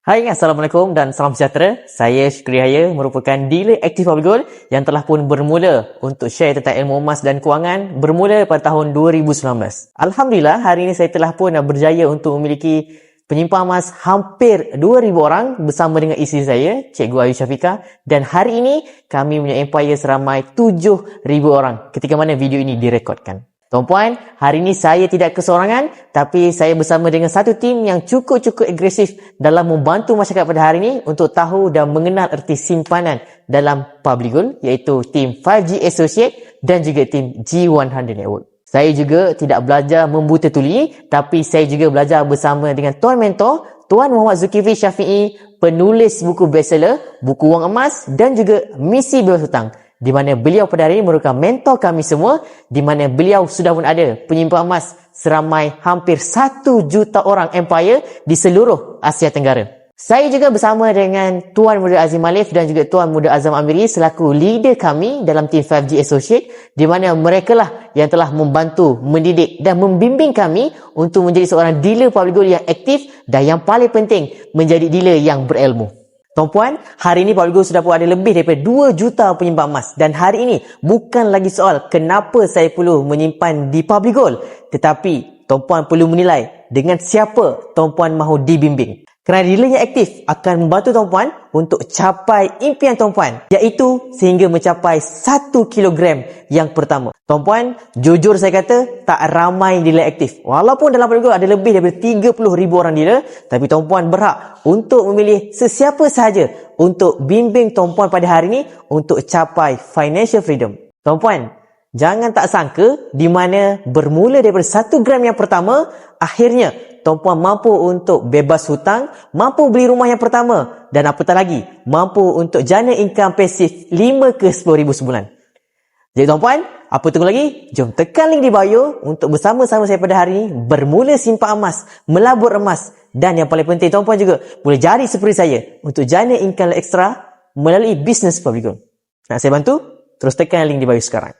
Hai, Assalamualaikum dan salam sejahtera. Saya Syukri Haya merupakan dealer aktif Public Gold yang telah pun bermula untuk share tentang ilmu emas dan kewangan bermula pada tahun 2019. Alhamdulillah, hari ini saya telah pun berjaya untuk memiliki penyimpan emas hampir 2,000 orang bersama dengan isteri saya, Cikgu Ayu Syafiqah, dan hari ini kami punya empire seramai 7,000 orang ketika mana video ini direkodkan. Tuan-puan, hari ini saya tidak keseorangan, tapi saya bersama dengan satu tim yang cukup-cukup agresif dalam membantu masyarakat pada hari ini untuk tahu dan mengenal erti simpanan dalam Public Gold, iaitu tim 5G Associate dan juga tim G100 Network. Saya juga tidak belajar membuta tuli, tapi saya juga belajar bersama dengan Tuan Mentor, Tuan Muhammad Zulkifli Syafi'i, penulis buku bestseller, buku Wang Emas dan juga Misi Bebas Hutang, di mana beliau pada hari ini merupakan mentor kami semua, di mana beliau sudah pun ada penyimpan emas seramai hampir 1 juta orang empire di seluruh Asia Tenggara. Saya juga bersama dengan Tuan Muda Azim Alif dan juga Tuan Muda Azam Amiri selaku leader kami dalam tim 5G Associate, di mana mereka lah yang telah membantu, mendidik dan membimbing kami untuk menjadi seorang dealer Public Gold yang aktif dan yang paling penting menjadi dealer yang berilmu. Tuan-puan, hari ini Public Gold sudah pun ada lebih daripada 2 juta penyimpan emas. Dan hari ini bukan lagi soal kenapa saya perlu menyimpan di Public Gold, tetapi tuan-puan perlu menilai dengan siapa tuan-puan mahu dibimbing. Kerana dealer yang aktif akan membantu tuan-puan untuk capai impian tuan-puan, iaitu sehingga mencapai 1 kilogram yang pertama. Tuan-puan, jujur saya kata tak ramai dealer aktif. Walaupun dalam Public Gold ada lebih daripada 30,000 orang dealer, tapi tuan-puan berhak untuk memilih sesiapa sahaja untuk bimbing tuan-puan pada hari ini untuk capai financial freedom. Tuan-puan, jangan tak sangka di mana bermula daripada 1 gram yang pertama, akhirnya tuan-puan mampu untuk bebas hutang, mampu beli rumah yang pertama, dan apatah lagi, mampu untuk jana income pasif 5 ke 10,000 sebulan. Jadi tuan-puan, apa tunggu lagi? Jom tekan link di bio untuk bersama-sama saya pada hari ini bermula simpan emas, melabur emas, dan yang paling penting tuan-puan juga boleh jari seperti saya untuk jana income ekstra melalui bisnes Public Gold. Nak saya bantu? Terus tekan link di bio sekarang.